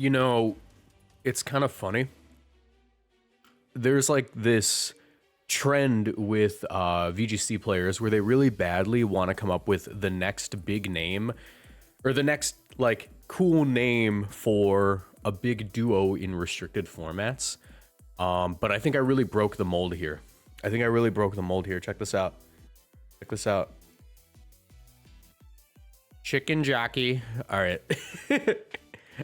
You know, it's kind of funny. There's like this trend with VGC players where they really badly want to come up with the next big name or the next like cool name for a big duo in restricted formats. But I think I really broke the mold here. Check this out. Chicken jockey. All right.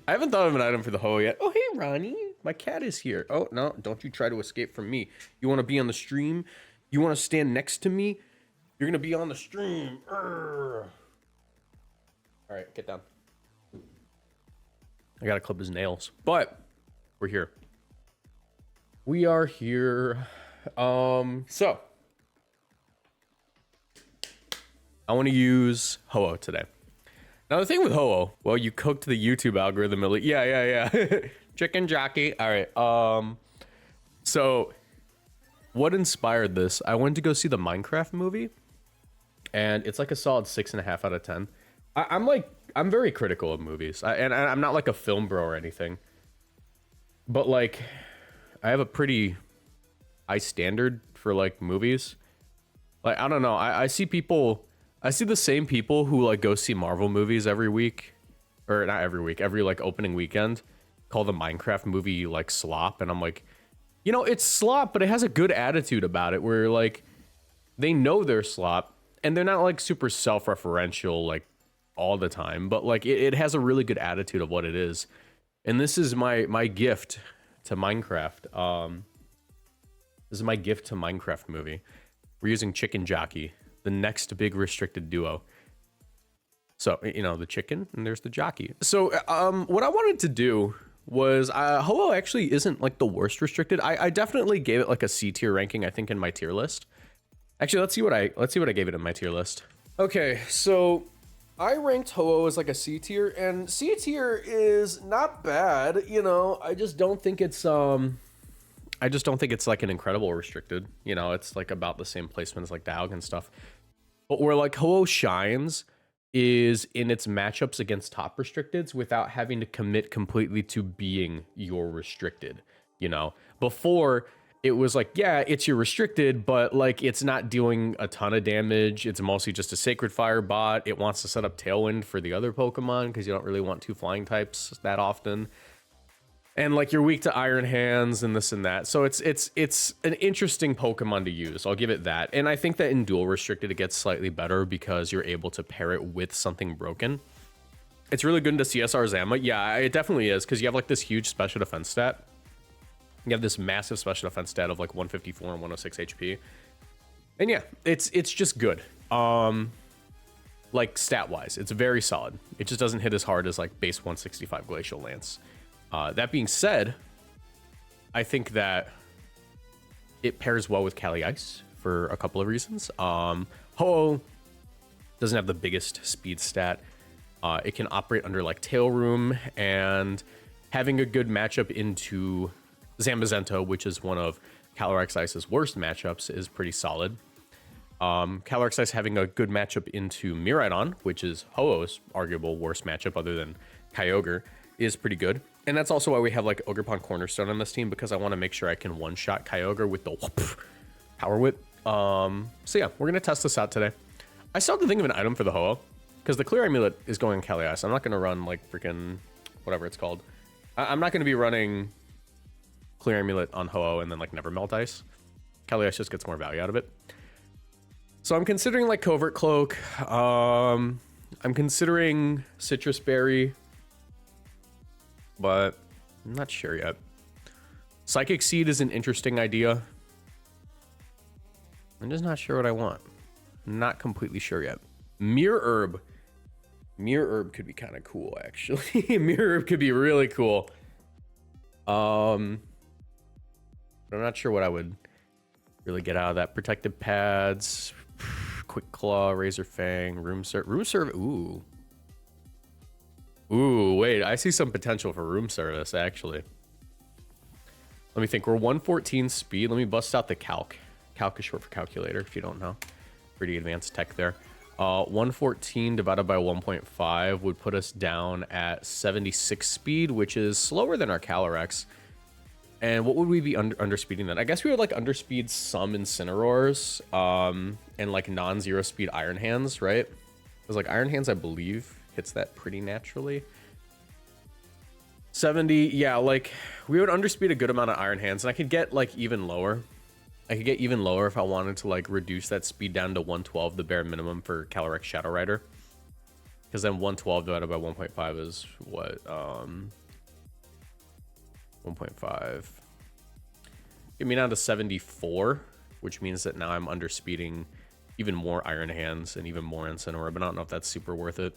I haven't thought of an item for the hoe yet. Oh, hey, Ronnie. My cat is here. Oh, no. Don't you try to escape from me. You want to be on the stream? You want to stand next to me? You're going to be on the stream. Urgh. All right, get down. I got to clip his nails. But we're here. We are here. So I want to use Ho-Oh today. Now the thing with Ho-Oh, well, you cooked the YouTube algorithm. Yeah. Chicken jockey. All right. So what inspired this? I went to go see the Minecraft movie, and it's like a solid 6.5 out of 10. I'm very critical of movies, and I'm not like a film bro or anything, but like I have a pretty high standard for like movies. Like I don't know. I see the same people who like go see Marvel movies every week, or not every week, every like opening weekend, call the Minecraft movie like slop. And I'm like, you know, it's slop, but it has a good attitude about it where like they know they're slop and they're not like super self-referential like all the time, but like it has a really good attitude of what it is. And this is my gift to Minecraft. This is my gift to Minecraft movie. We're using Chicken Jockey, the next big restricted duo. So, you know, the chicken and there's the jockey. So, what I wanted to do was, Ho-Oh actually isn't like the worst restricted. I definitely gave it like a C tier ranking, I think, in my tier list. Actually, let's see what I gave it in my tier list. Okay, so I ranked Ho-Oh as like a C tier, and C tier is not bad. You know, I just don't think it's like an incredible restricted. You know, it's like about the same placement as like Daug and stuff. But where like Ho-Oh shines is in its matchups against top restricteds without having to commit completely to being your restricted. You know, before it was like, yeah, it's your restricted, but like it's not doing a ton of damage. It's mostly just a Sacred Fire bot. It wants to set up Tailwind for the other Pokemon because you don't really want two flying types that often. And like you're weak to Iron Hands and this and that. So it's an interesting Pokemon to use. I'll give it that. And I think that in dual restricted, it gets slightly better because you're able to pair it with something broken. It's really good into CSR Zama. Yeah, it definitely is, because you have like this huge special defense stat. You have this massive special defense stat of like 154 and 106 HP. And yeah, it's just good. Like stat wise, it's very solid. It just doesn't hit as hard as like base 165 Glacial Lance. That being said, I think that it pairs well with Cali Ice for a couple of reasons. Ho-Oh doesn't have the biggest speed stat. It can operate under like Tailroom, and having a good matchup into Zamazenta, which is one of Calyrex Ice's worst matchups, is pretty solid. Calyrex Ice having a good matchup into Miraidon, which is Ho-Oh's arguable worst matchup other than Kyogre, is pretty good. And that's also why we have like Ogerpon Cornerstone on this team, because I want to make sure I can one-shot Kyogre with the Power Whip. So yeah, we're going to test this out today. I still have to think of an item for the Ho-Oh, because the Clear Amulet is going Cali Ice. I'm not going to run like freaking whatever it's called. I'm not going to be running Clear Amulet on Ho-Oh and then like never Melt Ice. Cali Ice just gets more value out of it. So I'm considering like Covert Cloak. I'm considering Citrus Berry, but I'm not sure yet. Psychic Seed is an interesting idea. I'm just not sure what I want. Not completely sure yet. Mirror Herb. Mirror Herb could be kind of cool, actually. Mirror Herb could be really cool. But I'm not sure what I would really get out of that. Protective Pads, Quick Claw, Razor Fang, Room Serve. Ooh. Ooh, wait, I see some potential for room service, actually. Let me think. We're 114 speed. Let me bust out the calc. Calc is short for calculator, if you don't know. Pretty advanced tech there. 114 divided by 1.5 would put us down at 76 speed, which is slower than our Calyrex. And what would we be underspeeding then? I guess we would like underspeed some Incineroars, and like non-zero speed Iron Hands, right? Because like Iron Hands, I believe, hits that pretty naturally. 70, yeah, like we would underspeed a good amount of Iron Hands, and I could get like even lower. I could get even lower if I wanted to like reduce that speed down to 112, the bare minimum for Calyrex Shadow Rider. Because then 112 divided by 1.5 is what? 1.5. Get me down to 74, which means that now I'm underspeeding even more Iron Hands and even more Incineroar, but I don't know if that's super worth it.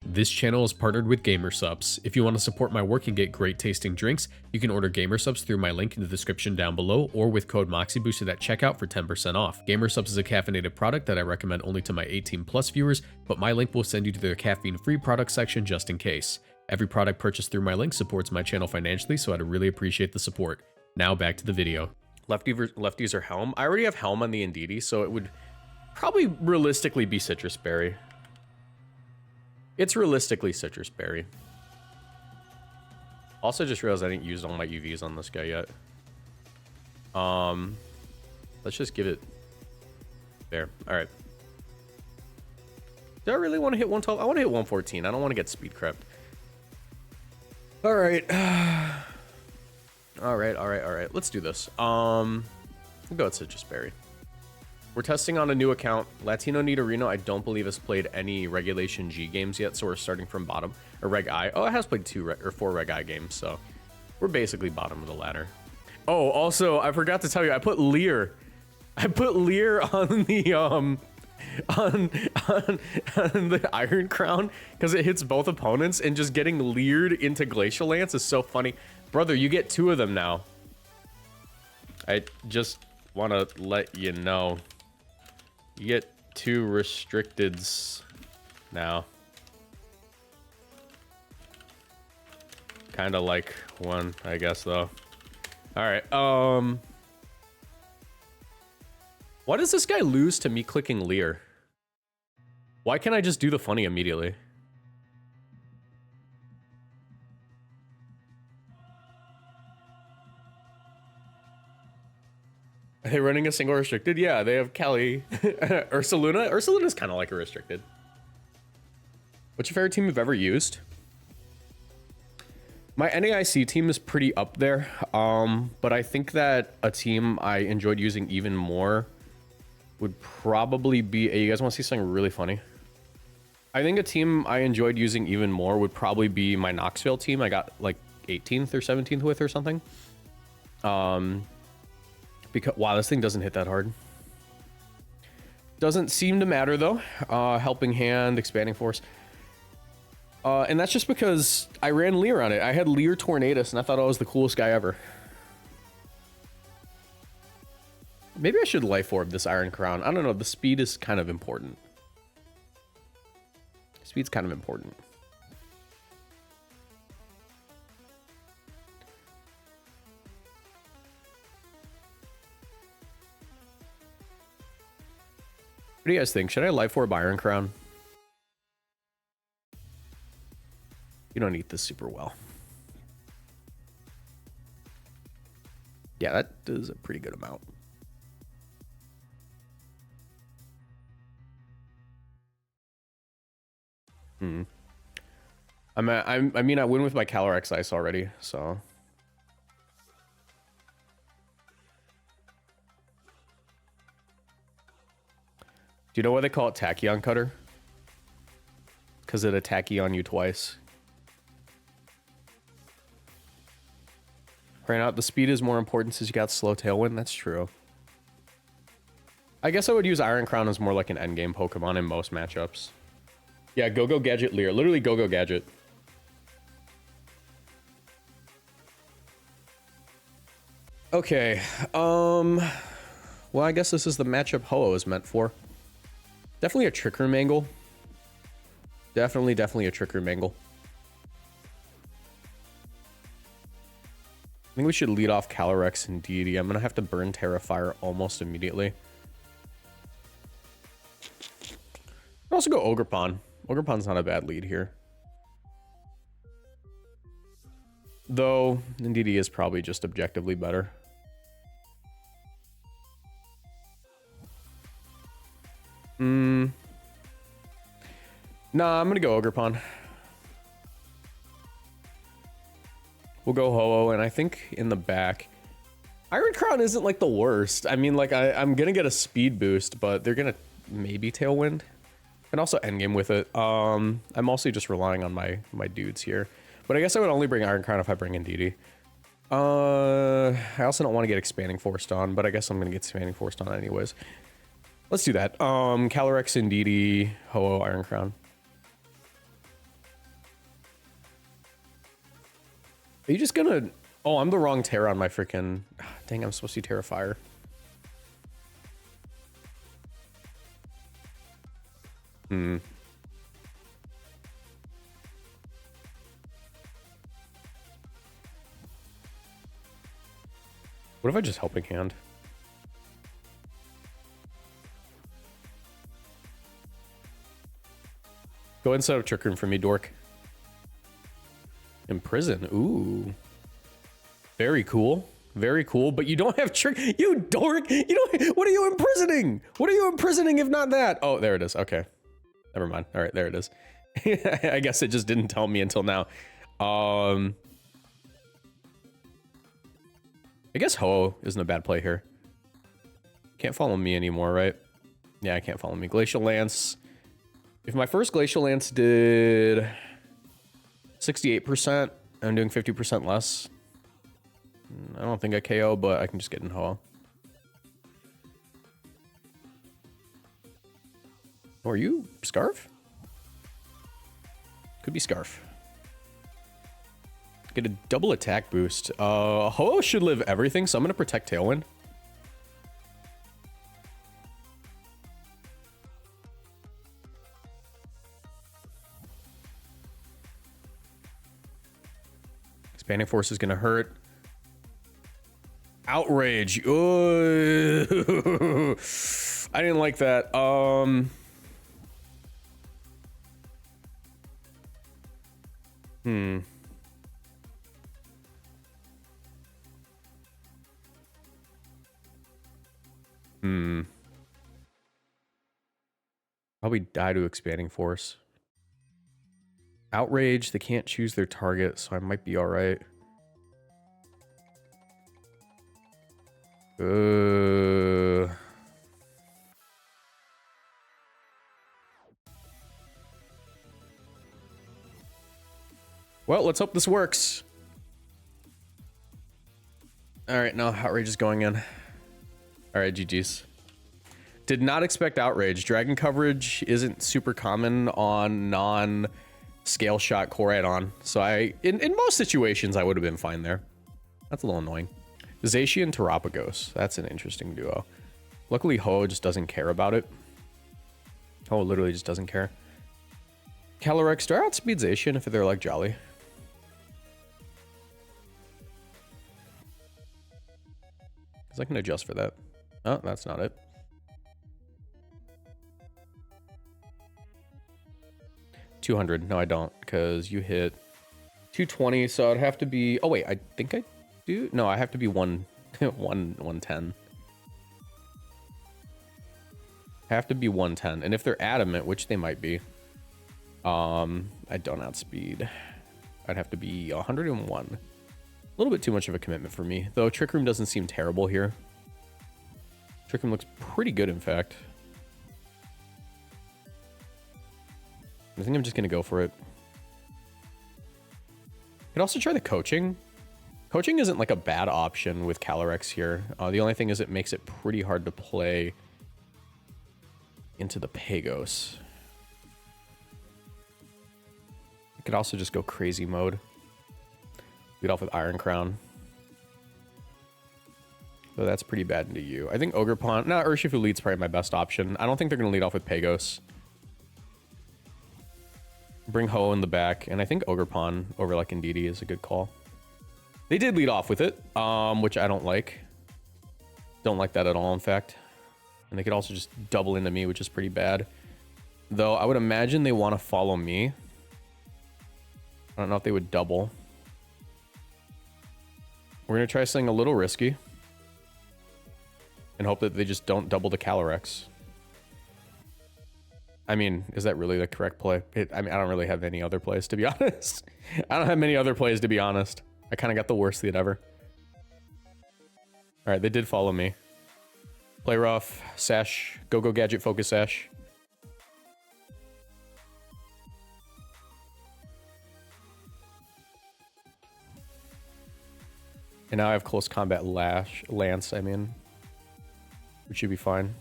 This channel is partnered with GamerSupps. If you want to support my work and get great tasting drinks, you can order GamerSupps through my link in the description down below or with code Moxie boosted at checkout for 10% off. GamerSupps is a caffeinated product that I recommend only to my 18+ viewers, but my link will send you to their caffeine-free product section just in case. Every product purchased through my link supports my channel financially, so I'd really appreciate the support. Now back to the video. Lefties or Helm? I already have Helm on the Indeedee, so it would probably realistically be Citrus Berry. It's realistically Citrus Berry. Also just realized I didn't use all my UVs on this guy yet. Let's just give it there. All right. Do I really want to hit 112? I want to hit 114. I don't want to get speed crept. All right. All right. Let's do this. We'll go with Citrus Berry. We're testing on a new account. Latino Nidorino, I don't believe has played any Regulation G games yet, so we're starting from bottom. Or Reg I. Oh, it has played 4 Reg I games, so we're basically bottom of the ladder. Oh, also, I forgot to tell you, I put Leer. I put Leer on the on the Iron Crown because it hits both opponents, and just getting leered into Glacial Lance is so funny. Brother, you get 2 of them now. I just want to let you know. You get 2 restricteds now. Kind of like 1, I guess, though. All right. Why does this guy lose to me clicking Leer? Why can't I just do the funny immediately? Are they running a single restricted? Yeah, they have Kelly. Ursaluna? Ursaluna's kind of like a restricted. What's your favorite team you've ever used? My NAIC team is pretty up there, but I think that a team I enjoyed using even more would probably be... Hey, you guys want to see something really funny? I think a team I enjoyed using even more would probably be my Knoxville team. I got like 18th or 17th with or something. Because, wow, this thing doesn't hit that hard. Doesn't seem to matter though. Helping Hand, Expanding Force. And that's just because I ran Leer on it. I had Leer Tornadus and I thought I was the coolest guy ever. Maybe I should Life Orb this Iron Crown. I don't know, the speed is kind of important. Speed's kind of important. What do you guys think? Should I Life Orb Iron Crown? You don't eat this super well. Yeah, that does a pretty good amount. I mean, I win with my Calyrex Ice already, so. Do you know why they call it Tachyon Cutter? Because it Tachyon you twice. Right now, the speed is more important since you got slow Tailwind. That's true. I guess I would use Iron Crown as more like an endgame Pokemon in most matchups. Yeah, Go-Go Gadget Leer. Literally Go-Go Gadget. Okay. Well, I guess this is the matchup Ho-Oh is meant for. Definitely a Trick Room angle. Definitely a Trick Room angle. I think we should lead off Calyrex and Deity. I'm going to have to burn Terra Fire almost immediately. I also go Ogre Pawn. Ogre Pawn's not a bad lead here. Though, Ndidi is probably just objectively better. Nah, I'm gonna go Ogre Pawn. We'll go Ho-Oh, and I think in the back, Iron Crown isn't like the worst. I mean, like I'm gonna get a speed boost, but they're gonna maybe Tailwind, and also endgame with it. I'm mostly just relying on my dudes here, but I guess I would only bring Iron Crown if I bring Ndidi. I also don't want to get Expanding Forced on, but I guess I'm gonna get Expanding Forced on anyways. Let's do that. Calyrex, Ndidi, Ho-Oh, Iron Crown. Are you just gonna... Oh, I'm the wrong Terra on my freaking... Dang, I'm supposed to Terra Fire. What if I just Helping Hand? Go ahead and set up Trick Room for me, dork. Imprison. Ooh. Very cool. Very cool. But you don't have trick. You dork. You don't. What are you imprisoning? What are you imprisoning if not that? Oh, there it is. Okay. Never mind. All right. There it is. I guess it just didn't tell me until now. I guess Ho isn't a bad play here. Can't follow me anymore, right? Yeah, I can't follow me. Glacial Lance. If my first Glacial Lance did 68%, I'm doing 50% less. I don't think I KO, but I can just get in Ho. Oh, are you Scarf? Could be Scarf. Get a double attack boost. Ho should live everything, so I'm gonna protect Tailwind. Expanding Force is gonna hurt. Outrage. Ooh. I didn't like that. Probably die to Expanding Force. Outrage, they can't choose their target, so I might be alright. Well, let's hope this works. Alright, no, Outrage is going in. Alright, GG's. Did not expect Outrage. Dragon coverage isn't super common on non-scale shot core add-on. So in most situations, I would have been fine there. That's a little annoying. Zacian, Terapagos. That's an interesting duo. Luckily, Ho just doesn't care about it. Ho literally just doesn't care. Calyrex, do I outspeed Zacian if they're like Jolly? Because I can adjust for that. Oh, that's not it. $200. No, I don't, because you hit 220, so it'd have to be... Oh, wait, I think I do? No, I have to be 110. I have to be 110, and if they're adamant, which they might be, I don't outspeed. I'd have to be 101. A little bit too much of a commitment for me, though Trick Room doesn't seem terrible here. Trick Room looks pretty good, in fact. I think I'm just going to go for it. Could also try the coaching. Coaching isn't like a bad option with Calyrex here. The only thing is it makes it pretty hard to play into the Pagos. I could also just go crazy mode. Lead off with Iron Crown. So that's pretty bad into you. I think Ogre Pawn... No, Urshifu lead's probably my best option. I don't think they're going to lead off with Pagos. Bring Ho in the back, and I think Ogre Pawn over like Ndidi is a good call. They did lead off with it, which I don't like. Don't like that at all, in fact. And they could also just double into me, which is pretty bad. Though I would imagine they want to follow me. I don't know if they would double. We're going to try something a little risky. And hope that they just don't double the Calyrex. I mean, is that really the correct play? I mean, I don't really have any other plays, to be honest. I don't have many other plays, to be honest. I kind of got the worst lead ever. All right, they did follow me. Play rough, Sash, go gadget, focus Sash. And now I have close combat Lance, I mean. Which should be fine.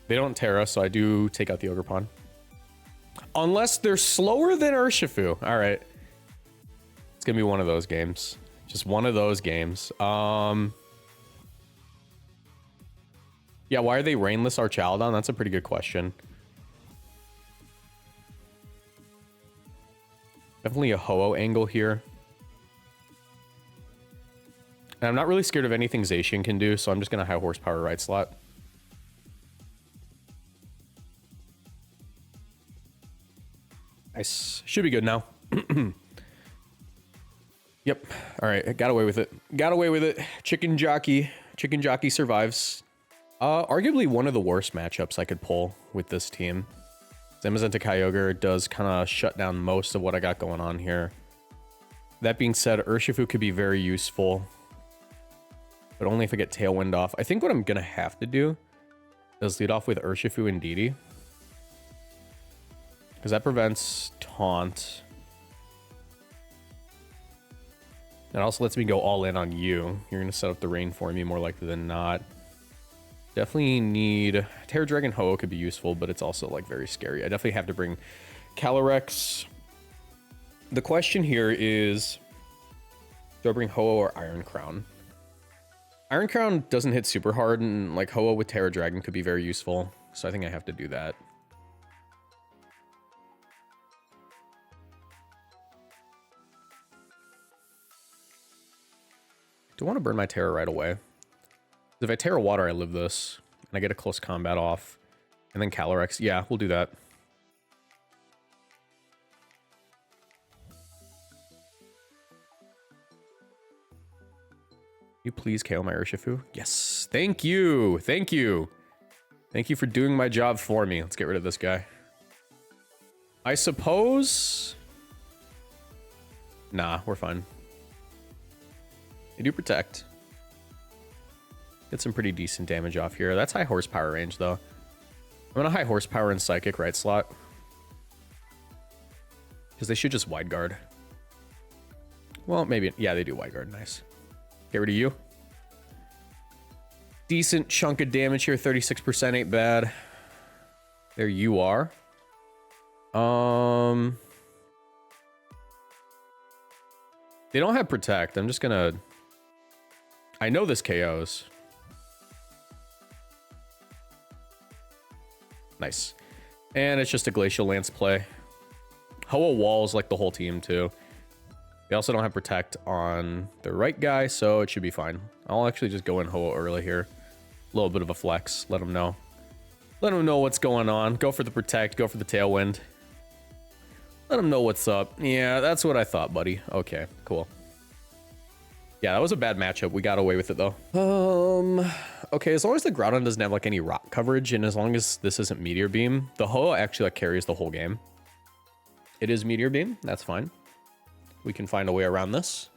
They don't Terra, so I do take out the Ogerpon. Unless they're slower than Urshifu. All right. It's going to be one of those games. Just one of those games. Yeah, why are they Rainless Archaludon? That's a pretty good question. Definitely a Ho-Oh angle here. And I'm not really scared of anything Zacian can do, so I'm just going to high horsepower right slot. Nice. Should be good now. Yep. All right. Got away with it. Got away with it. Chicken Jockey. Chicken Jockey survives. Arguably one of the worst matchups I could pull with this team. Zamazenta Kyogre does kind of shut down most of what I got going on here. That being said, Urshifu could be very useful. But only if I get Tailwind off. I think what I'm going to have to do is lead off with Urshifu and Didi. Because that prevents Taunt. It also lets me go all in on you. You're going to set up the rain for me more likely than not. Definitely need... Terra Dragon Ho could be useful, but it's also like very scary. I definitely have to bring Calyrex. The question here is... Do I bring Ho-Oh or Iron Crown? Iron Crown doesn't hit super hard, and like Ho-Oh with Terra Dragon could be very useful. So I think I have to do that. Do I want to burn my Terra right away? If I Terra Water, I live this. And I get a close combat off. And then Calyrex. Yeah, we'll do that. You please KO my Urshifu? Yes. Thank you. Thank you. Thank you for doing my job for me. Let's get rid of this guy. I suppose... Nah, we're fine. They do protect. Get some pretty decent damage off here. That's high horsepower range, though. I'm gonna high horsepower and psychic right slot. Because they should just wide guard. Well, maybe. Yeah, they do wide guard. Nice. Get rid of you. Decent chunk of damage here. 36% ain't bad. There you are. They don't have protect. I'm just gonna... I know this KOs. Nice. And it's just a Glacial Lance play. Ho-Oh walls like the whole team too. They also don't have protect on the right guy, so it should be fine. I'll actually just go in Ho-Oh early here. A little bit of a flex. Let them know. Let them know what's going on. Go for the protect. Go for the tailwind. Let them know what's up. Yeah, that's what I thought, buddy. Okay, cool. Yeah, that was a bad matchup. We got away with it, though. Okay, as long as the Groudon doesn't have, like, any rock coverage, and as long as this isn't Meteor Beam, the Ho-Oh actually, like, carries the whole game. It is Meteor Beam. That's fine. We can find a way around this.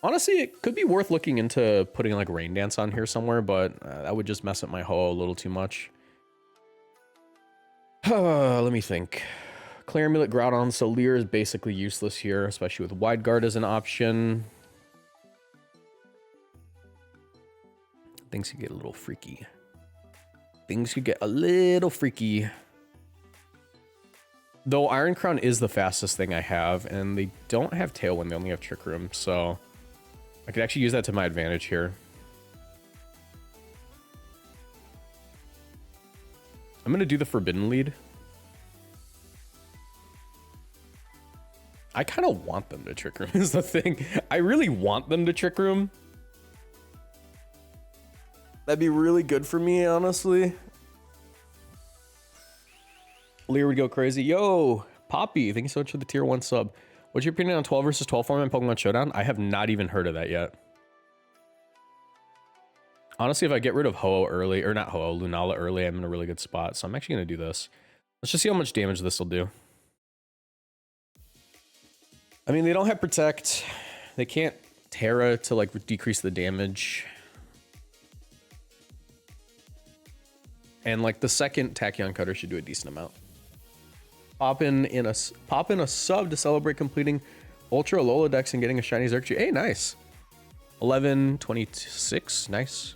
Honestly, it could be worth looking into putting, like, Rain Dance on here somewhere, but that would just mess up my Ho-Oh a little too much. Let me think. Clear Amulet Groudon, so Leer is basically useless here, especially with Wide Guard as an option. Things could get a little freaky. Things could get a little freaky. Though Iron Crown is the fastest thing I have, and they don't have Tailwind, they only have Trick Room, so I could actually use that to my advantage here. I'm gonna do the Forbidden Lead. I kind of want them to Trick Room is the thing. I really want them to Trick Room. That'd be really good for me, honestly. Lear would go crazy. Yo, Poppy, thank you so much for the tier 1 sub. What's your opinion on 12 versus 12 format in Pokemon Showdown? I have not even heard of that yet. Honestly, if I get rid of Ho-Oh early, or not Ho-Oh, Lunala early, I'm in a really good spot. So I'm actually going to do this. Let's just see how much damage this will do. I mean, they don't have Protect. They can't Terra to, like, decrease the damage. And, like, the second Tachyon Cutter should do a decent amount. Pop in a sub to celebrate completing Ultra Alola Dex and getting a shiny Xerxes. Hey, nice. 11:26, nice.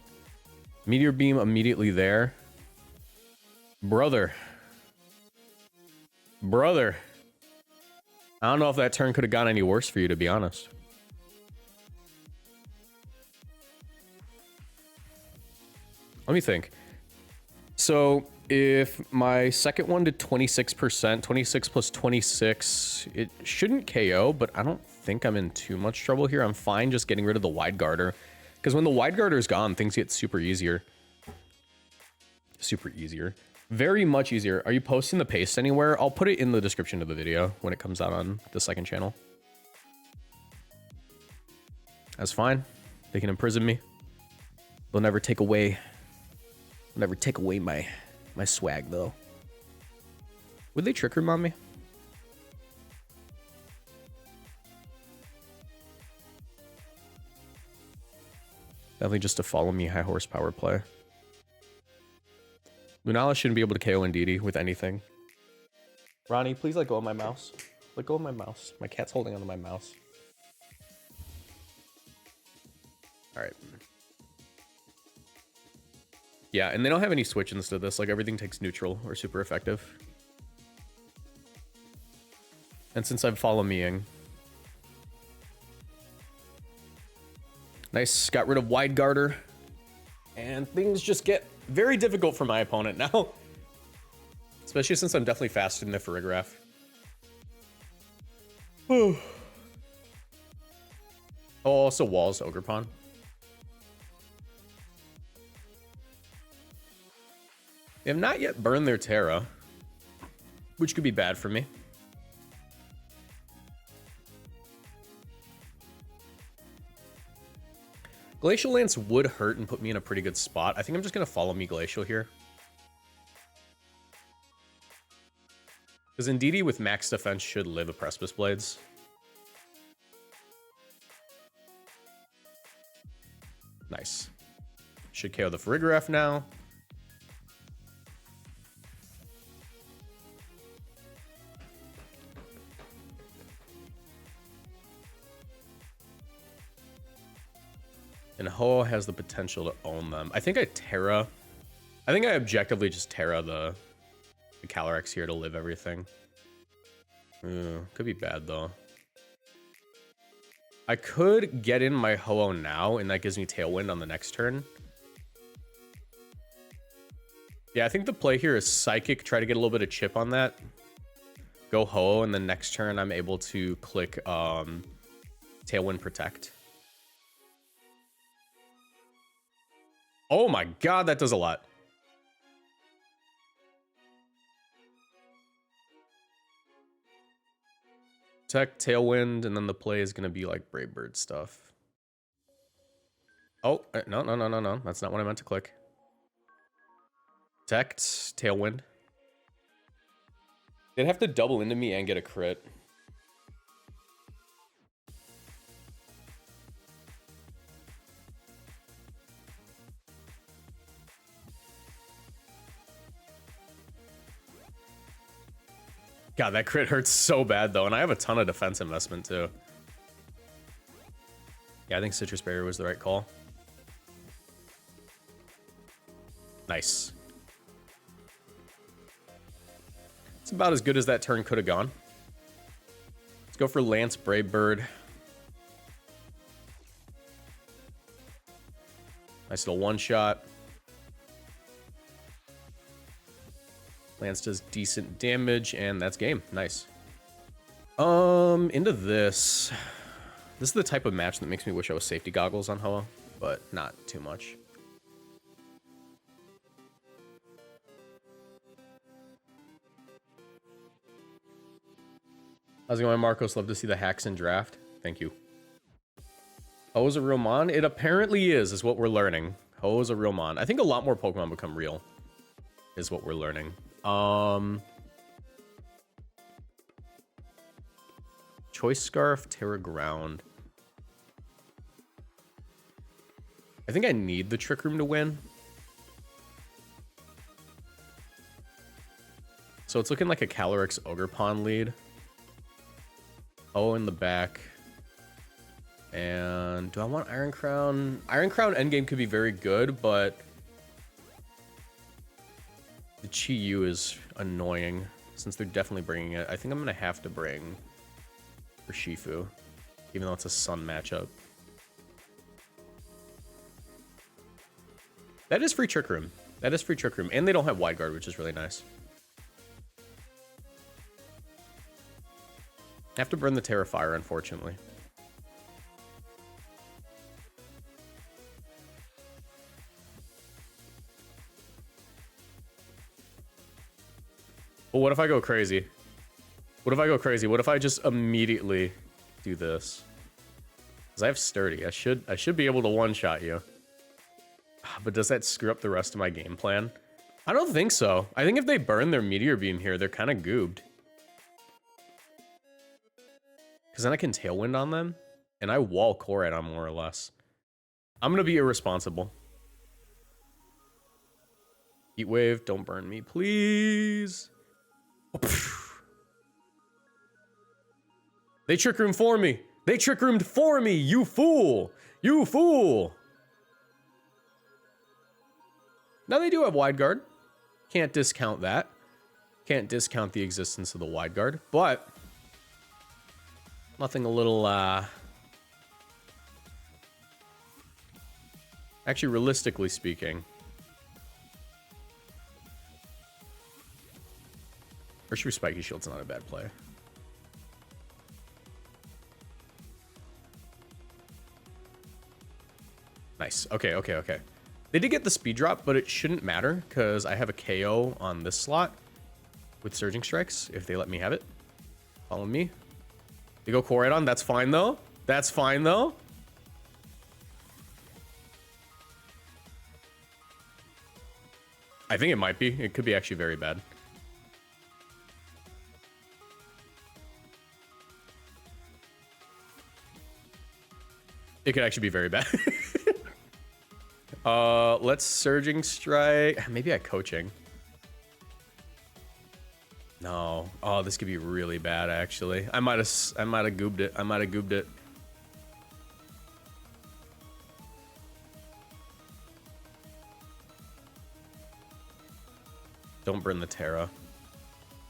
Meteor Beam immediately there. Brother. I don't know if that turn could have gone any worse for you, to be honest. Let me think. So if my second one did 26%, 26 plus 26, it shouldn't KO, but I don't think I'm in too much trouble here. I'm fine just getting rid of the Wide Guarder. Because when the Wide Guarder is gone, things get super easier. Super easier. Very much easier. Are you posting the paste anywhere? I'll put it in the description of the video when it comes out on the second channel. That's fine. They can imprison me. They'll never take away... Never take away my swag, though. Would they Trick Room on me? Definitely just to follow me high horsepower play. Lunala shouldn't be able to KO Indeedee with anything. Ronnie, please let go of my mouse. Let go of my mouse. My cat's holding onto my mouse. Alright. Yeah, and they don't have any switch-ins to this. Like, everything takes neutral or super effective. And since I've follow meing. Nice, got rid of Wide Guarder. And things just get very difficult for my opponent now. Especially since I'm definitely faster than the Farigiraf. Oh, also Walls, Ogerpon. They have not yet burned their Terra, which could be bad for me. Glacial Lance would hurt and put me in a pretty good spot. I think I'm just going to follow me Glacial here. Because Indeedee with max defense should live a Precipice Blades. Nice. Should KO the Farigiraf now. And Ho has the potential to own them. I think I Terra. I think I objectively just Terra the Calyrex here to live everything. Could be bad though. I could get in my Ho-Oh now, and that gives me Tailwind on the next turn. Yeah, I think the play here is Psychic, try to get a little bit of chip on that. Go Ho-Oh, and then next turn I'm able to click Tailwind Protect. Oh my god, that does a lot. Protect, Tailwind, and then the play is going to be like Brave Bird stuff. Oh, no. That's not what I meant to click. Protect, Tailwind. They'd have to double into me and get a crit. God, that crit hurts so bad, though, and I have a ton of defense investment, too. Yeah, I think Citrus Barrier was the right call. Nice. It's about as good as that turn could have gone. Let's go for Lance Brave Bird. Nice little one-shot. Lance does decent damage, and that's game. Nice. Into this. This is the type of match that makes me wish I was safety goggles on Ho-Oh, but not too much. How's it going, Marcos? Love to see the hacks in draft. Thank you. Ho is a real mon? It apparently is what we're learning. Ho is a real mon. I think a lot more Pokemon become real, is what we're learning. Choice Scarf, Terra Ground. I think I need the Trick Room to win. So it's looking like a Calyrex Ogerpon lead. Oh, in the back. And do I want Iron Crown? Iron Crown endgame could be very good, but the Chi-Yu is annoying since they're definitely bringing it. I think I'm going to have to bring Urshifu, even though it's a Sun matchup. That is free Trick Room. That is free Trick Room. And they don't have Wide Guard, which is really nice. I have to burn the Terrifier, unfortunately. But what if I go crazy? What if I go crazy? What if I just immediately do this? Because I have Sturdy. I should be able to one-shot you. But does that screw up the rest of my game plan? I don't think so. I think if they burn their Meteor Beam here, they're kind of goobed. Because then I can Tailwind on them, and I wall Korat on more or less. I'm going to be irresponsible. Heat Wave, don't burn me, please. They Trick Room for me. They Trick Roomed for me, you fool. You fool. Now they do have Wide Guard. Can't discount that. Can't discount the existence of the Wide Guard, but nothing a little, actually, realistically speaking, Urshifu Spiky Shield's not a bad play. Nice. Okay, okay, okay. They did get the speed drop, but it shouldn't matter because I have a KO on this slot with Surging Strikes if they let me have it. Follow me. They go Koraidon. That's fine, though. That's fine, though. I think it might be. It could be actually very bad. It could actually be very bad. Let's Surging Strike. Maybe I Coaching. No. Oh, this could be really bad, actually. I might have goobed it. I might have goobed it. Don't burn the Terra.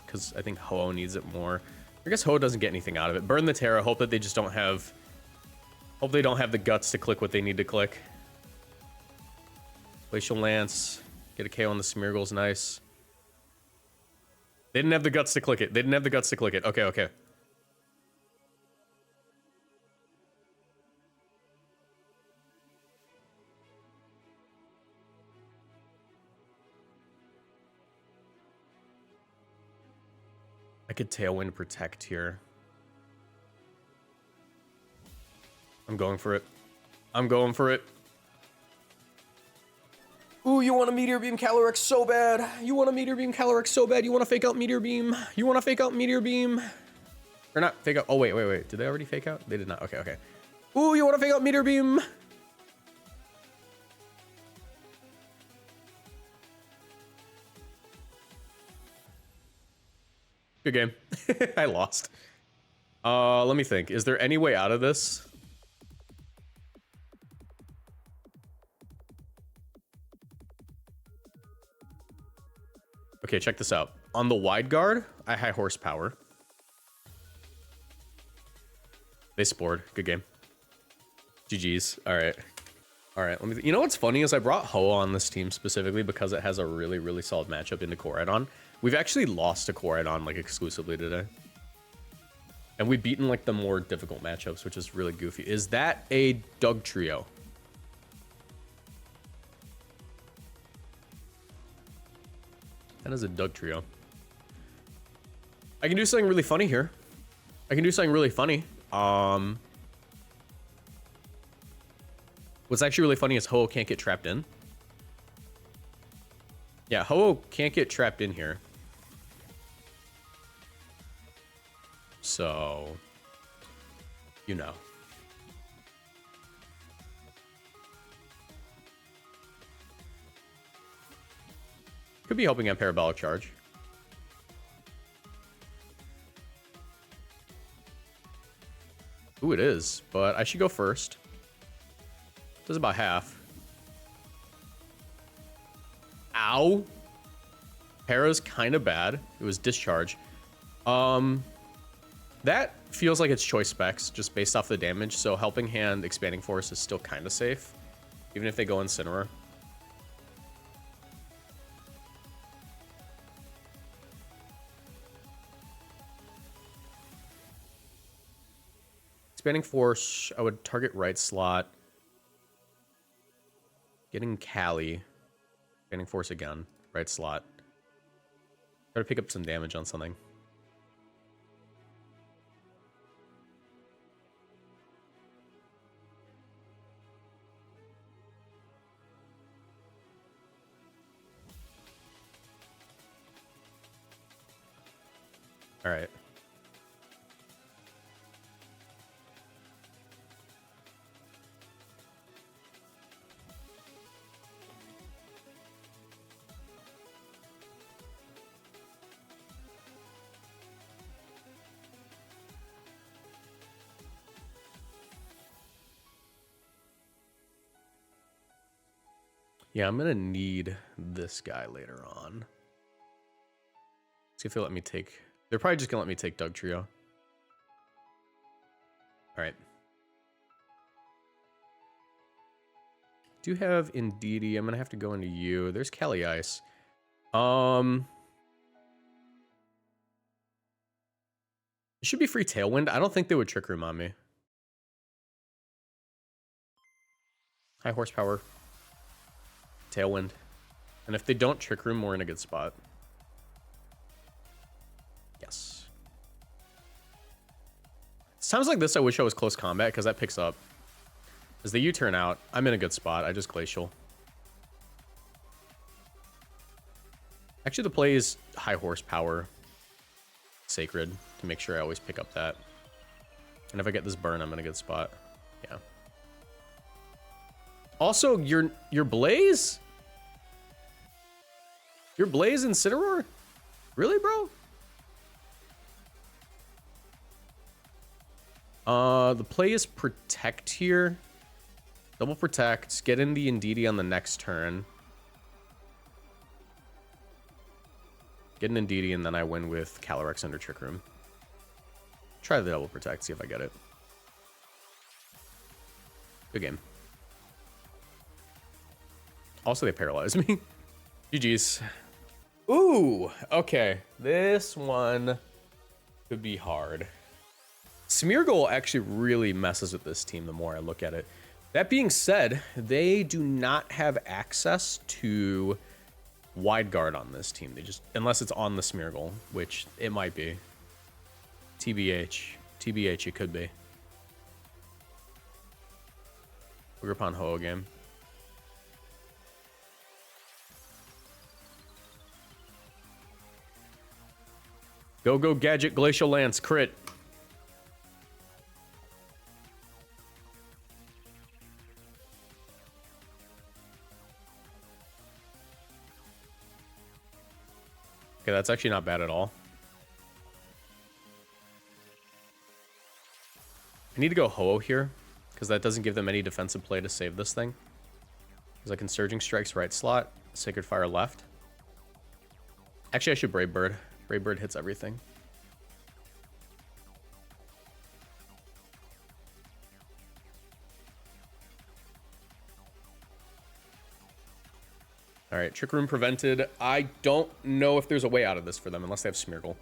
Because I think Ho-Oh needs it more. I guess Ho-Oh doesn't get anything out of it. Burn the Terra. Hope that they just don't have... Hope they don't have the guts to click what they need to click. Glacial Lance. Get a KO on the Smeargles. Nice. They didn't have the guts to click it. They didn't have the guts to click it. Okay, okay. I could Tailwind Protect here. I'm going for it. I'm going for it. Ooh, you want a Meteor Beam Calyrex so bad. You want a Meteor Beam Calyrex so bad. You want to fake out Meteor Beam. You want to fake out Meteor Beam. Or not fake out. Oh, wait, wait, wait. Did they already fake out? They did not. Okay, okay. Ooh, you want to fake out Meteor Beam. Good game. I lost. Let me think. Is there any way out of this? Okay, check this out. On the Wide Guard, I high horsepower. They spored. Good game. GG's. All right. All right. Let me. You know what's funny is I brought Ho on this team specifically because it has a really, really solid matchup into Koraidon. We've actually lost to Koraidon like exclusively today. And we've beaten like the more difficult matchups, which is really goofy. Is that a Doug Trio? That is a Doug Trio. I can do something really funny here. I can do something really funny. What's actually really funny is Ho can't get trapped in. Yeah, Ho can't get trapped in here. So, you know. Could be helping on Parabolic Charge. Ooh, it is, but I should go first. Does about half. Ow. Para's kind of bad. It was discharge. That feels like it's choice specs just based off the damage. So helping hand, expanding force is still kind of safe, even if they go Incineroar. Expanding force, I would target right slot. Getting Cali. Expanding force again. Right slot. Try to pick up some damage on something. All right. Yeah, I'm gonna need this guy later on. See if they'll let me take... They're probably just gonna let me take Doug Trio. Alright. Do have Indeedee. I'm gonna have to go into you. There's Cali Ice. It should be free Tailwind. I don't think they would Trick Room on me. High horsepower. Tailwind. And if they don't Trick Room, we're in a good spot. Yes. Times like this, I wish I was close combat, because that picks up. As the U-turn out, I'm in a good spot. I just Glacial. Actually, the play is high horsepower. Sacred, to make sure I always pick up that. And if I get this burn, I'm in a good spot. Yeah. Also, your Blaze? Your Blaze Incineroar? Really, bro? The play is Protect here. Double Protect. Get in the Indeedee on the next turn. Get an Indeedee, and then I win with Calyrex under Trick Room. Try the Double Protect, see if I get it. Good game. Also, they paralyze me. GG's. Ooh, okay. This one could be hard. Smeargle actually really messes with this team the more I look at it. That being said, they do not have access to Wide Guard on this team. They just, unless it's on the Smeargle, which it might be. TBH. TBH, it could be. Booger upon Ho game. Go, go, Gadget, Glacial Lance, crit. Okay, that's actually not bad at all. I need to go Ho-Oh here, because that doesn't give them any defensive play to save this thing. Because I can Surging Strikes right slot, Sacred Fire left. Actually, I should Brave Bird. Brave Bird hits everything. All right, Trick Room prevented. I don't know if there's a way out of this for them unless they have Smeargle.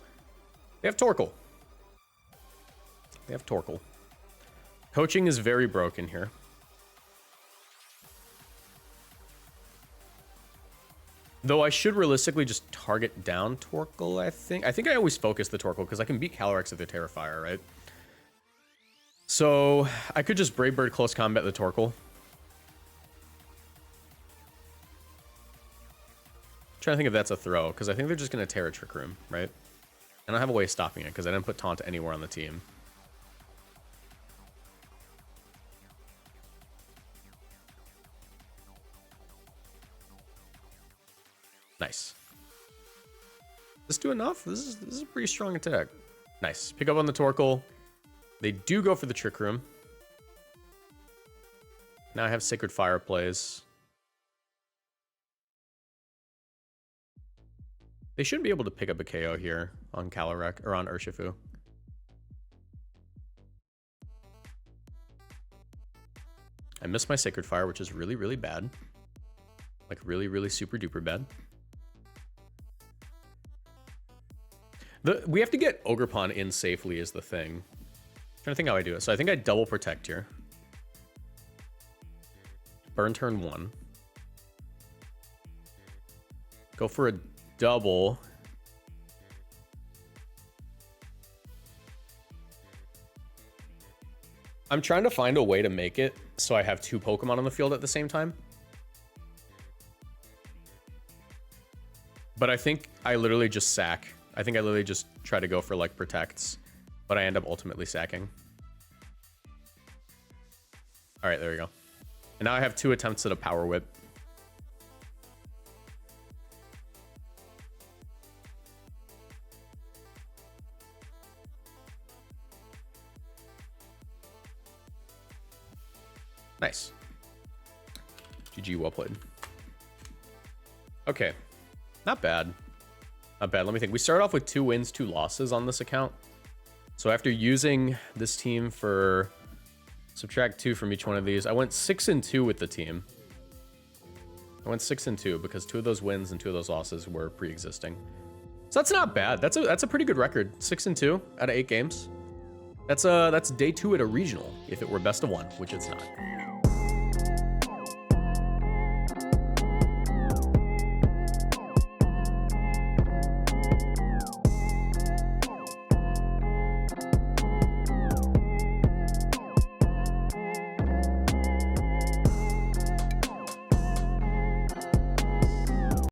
They have Torkoal. They have Torkoal. Coaching is very broken here. Though I should realistically just target down Torkoal, I think. I think I always focus the Torkoal because I can beat Calyrex with the Terrifier, right? So I could just Brave Bird close combat the Torkoal. Trying to think if that's a throw, because I think they're just going to tear a Trick Room, right? I don't have a way of stopping it because I didn't put Taunt anywhere on the team. Nice. Does this do enough? This is a pretty strong attack. Nice. Pick up on the Torkoal. They do go for the Trick Room. Now I have Sacred Fire plays. They should be able to pick up a KO here on Calyrex or on Urshifu. I missed my Sacred Fire, which is really, really bad. Like really, really super duper bad. We have to get Ogerpon in safely is the thing. I'm trying to think how I do it. So I think I double protect here. Burn turn 1. Go for a double. I'm trying to find a way to make it so I have 2 Pokemon on the field at the same time. But I think I literally just sack. I think I literally just try to go for like protects, but I end up ultimately sacking. All right, there we go. And now I have 2 attempts at a Power Whip. Nice. GG, well played. Okay, not bad. Not bad. Let me think. We start off with 2 wins, 2 losses on this account. So after using this team for subtract 2 from each one of these, I went 6-2 with the team. I went 6-2 because 2 of those wins and 2 of those losses were pre-existing. So that's not bad. That's a pretty good record. 6-2 out of 8 games. That's day 2 at a regional if it were best of 1, which it's not.